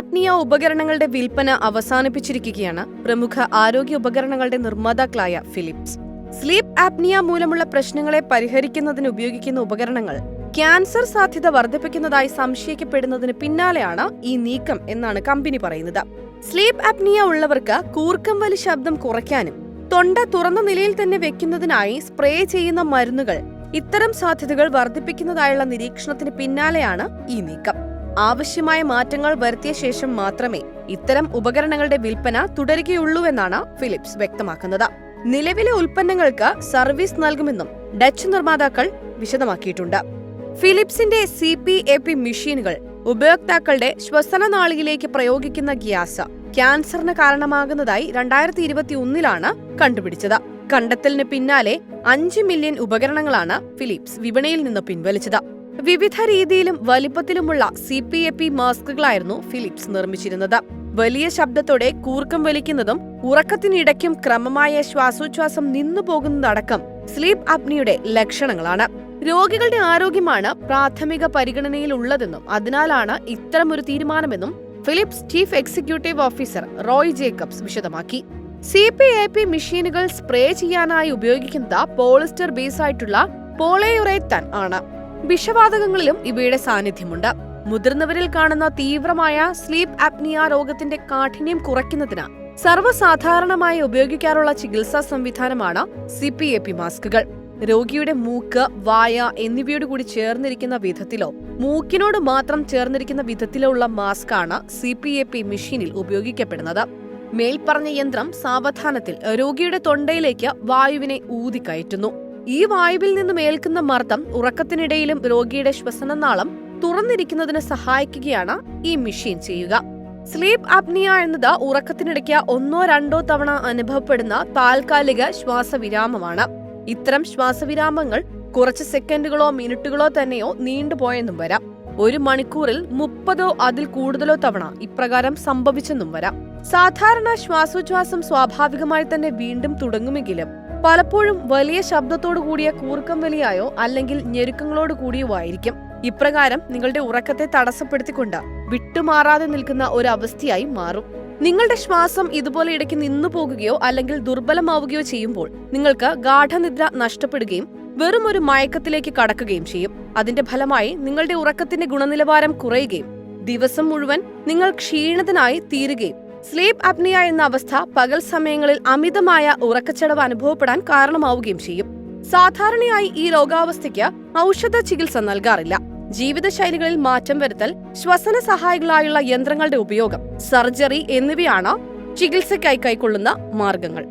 Apnea ഉപകരണങ്ങളുടെ വിൽപ്പന അവസാനിപ്പിച്ചിരിക്കുകയാണ് പ്രമുഖ ആരോഗ്യ ഉപകരണങ്ങളുടെ നിർമ്മാതാക്കളായ ഫിലിപ്സ്. സ്ലീപ്പ് ആപ്നിയ മൂലമുള്ള പ്രശ്നങ്ങളെ പരിഹരിക്കുന്നതിന് ഉപയോഗിക്കുന്ന ഉപകരണങ്ങൾ ക്യാൻസർ സാധ്യത വർദ്ധിപ്പിക്കുന്നതായി സംശയിക്കപ്പെടുന്നതിന് പിന്നാലെയാണ് ഈ നീക്കം എന്നാണ് കമ്പനി പറയുന്നത്. സ്ലീപ്പ് ആപ്നിയ ഉള്ളവർക്ക് കൂർക്കം വലി ശബ്ദം കുറയ്ക്കാനും തൊണ്ട തുറന്ന നിലയിൽ തന്നെ വെക്കുന്നതിനായി സ്പ്രേ ചെയ്യുന്ന മരുന്നുകൾ ഇത്തരം സാധ്യതകൾ വർദ്ധിപ്പിക്കുന്നതായുള്ള നിരീക്ഷണത്തിന് പിന്നാലെയാണ് ഈ നീക്കം. ആവശ്യമായ മാറ്റങ്ങൾ വരുത്തിയ ശേഷം മാത്രമേ ഇത്തരം ഉപകരണങ്ങളുടെ വിൽപ്പന തുടരുകയുള്ളൂവെന്നാണ് ഫിലിപ്സ് വ്യക്തമാക്കുന്നത്. നിലവിലെ ഉൽപ്പന്നങ്ങൾക്ക് സർവീസ് നൽകുമെന്നും ഡച്ച് നിർമ്മാതാക്കൾ വിശദമാക്കിയിട്ടുണ്ട്. ഫിലിപ്സിന്റെ CPAP മെഷീനുകൾ ഉപയോക്താക്കളുടെ ശ്വസനനാളിയിലേക്ക് പ്രയോഗിക്കുന്ന ഗ്യാസ് ക്യാൻസറിന് കാരണമാകുന്നതായി 2021 കണ്ടുപിടിച്ചത്. കണ്ടെത്തലിന് പിന്നാലെ 5 മില്യൺ ഉപകരണങ്ങളാണ് ഫിലിപ്സ് വിപണിയിൽ നിന്ന് പിൻവലിച്ചത്. വിവിധ രീതിയിലും വലിപ്പത്തിലുമുള്ള CPAP മാസ്കുകളായിരുന്നു ഫിലിപ്സ് നിർമ്മിച്ചിരുന്നത്. വലിയ ശബ്ദത്തോടെ കൂർക്കം വലിക്കുന്നതും ഉറക്കത്തിനിടയ്ക്കും ക്രമമായ ശ്വാസോച്ഛ്വാസം നിന്നുപോകുന്നതടക്കം സ്ലീപ്പ് ആപ്നിയുടെ ലക്ഷണങ്ങളാണ്. രോഗികളുടെ ആരോഗ്യമാണ് പ്രാഥമിക പരിഗണനയിലുള്ളതെന്നും അതിനാലാണ് ഇത്തരമൊരു തീരുമാനമെന്നും Philips chief executive officer Roy Jacobs വിശദമാക്കി. CPAP മെഷീനുകൾ സ്പ്രേ ചെയ്യാനായി ഉപയോഗിക്കുന്നത് പോളിസ്റ്റർ ബേസായിട്ടുള്ള പോളിയുറേത്താൻ ആണ്. വിഷവാതകങ്ങളിലും ഇവയുടെ സാന്നിധ്യമുണ്ട്. മുതിർന്നവരിൽ കാണുന്ന തീവ്രമായ സ്ലീപ്പ് ആപ്നിയ രോഗത്തിന്റെ കാഠിന്യം കുറയ്ക്കുന്നതിന് സർവ്വസാധാരണമായി ഉപയോഗിക്കാറുള്ള ചികിത്സാ സംവിധാനമാണ് CPAP മാസ്കുകൾ. രോഗിയുടെ മൂക്ക്, വായ എന്നിവയോട് കൂടി ചേർന്നിരിക്കുന്ന വിധത്തിലോ മൂക്കിനോട് മാത്രം ചേർന്നിരിക്കുന്ന വിധത്തിലോ ഉള്ള മാസ്കാണ് CPAP മെഷീനിൽ ഉപയോഗിക്കപ്പെടുന്നത്. മേൽപ്പറഞ്ഞ യന്ത്രം സാവധാനത്തിൽ രോഗിയുടെ തൊണ്ടയിലേക്ക് വായുവിനെ ഊതിക്കയറ്റുന്നു. ഈ വായുവിൽ നിന്നും ഏൽക്കുന്ന മർദ്ദം ഉറക്കത്തിനിടയിലും രോഗിയുടെ ശ്വസനനാളം തുറന്നിരിക്കുന്നതിന് സഹായിക്കുകയാണ് ഈ മെഷീൻ ചെയ്യുക. സ്ലീപ്പ് ആപ്നിയ എന്നത് ഉറക്കത്തിനിടയ്ക്ക് 1-2 തവണ അനുഭവപ്പെടുന്ന താൽക്കാലിക ശ്വാസവിരാമമാണ്. ഇത്തരം ശ്വാസവിരാമങ്ങൾ കുറച്ച് സെക്കൻഡുകളോ മിനിറ്റുകളോ തന്നെയോ നീണ്ടുപോയെന്നും വരാം. 1 മണിക്കൂറിൽ 30 അതിൽ കൂടുതലോ തവണ ഇപ്രകാരം സംഭവിച്ചെന്നും വരാം. സാധാരണ ശ്വാസോച്ഛ്വാസം സ്വാഭാവികമായി തന്നെ വീണ്ടും തുടങ്ങുമെങ്കിലും പലപ്പോഴും വലിയ ശബ്ദത്തോടു കൂടിയ കൂർക്കം വലിയായോ അല്ലെങ്കിൽ ഞെരുക്കങ്ങളോട് കൂടിയോ ആയിരിക്കും. ഇപ്രകാരം നിങ്ങളുടെ ഉറക്കത്തെ തടസ്സപ്പെടുത്തിക്കൊണ്ട് വിട്ടുമാറാതെ നിൽക്കുന്ന ഒരു അവസ്ഥയായി മാറും. നിങ്ങളുടെ ശ്വാസം ഇതുപോലെ ഇടയ്ക്ക് നിന്നു പോകുകയോ അല്ലെങ്കിൽ ദുർബലമാവുകയോ ചെയ്യുമ്പോൾ നിങ്ങൾക്ക് ഗാഠനിദ്ര നഷ്ടപ്പെടുകയും വെറും ഒരു മയക്കത്തിലേക്ക് കടക്കുകയും ചെയ്യും. അതിന്റെ ഫലമായി നിങ്ങളുടെ ഉറക്കത്തിന്റെ ഗുണനിലവാരം കുറയുകയും ദിവസം മുഴുവൻ നിങ്ങൾ ക്ഷീണിതനായി തീരുകയും സ്ലീപ്പ് ആപ്നിയ എന്ന അവസ്ഥ പകൽ സമയങ്ങളിൽ അമിതമായ ഉറക്കച്ചടവ് അനുഭവപ്പെടാൻ കാരണമാവുകയും ചെയ്യും. സാധാരണയായി ഈ രോഗാവസ്ഥയ്ക്ക് ഔഷധ ചികിത്സ നൽകാറില്ല. ജീവിതശൈലികളിൽ മാറ്റം വരുത്തൽ, ശ്വസന സഹായികളായുള്ള യന്ത്രങ്ങളുടെ ഉപയോഗം, സർജറി എന്നിവയാണ് ചികിത്സയ്ക്കായി കൈക്കൊള്ളുന്ന മാർഗങ്ങൾ.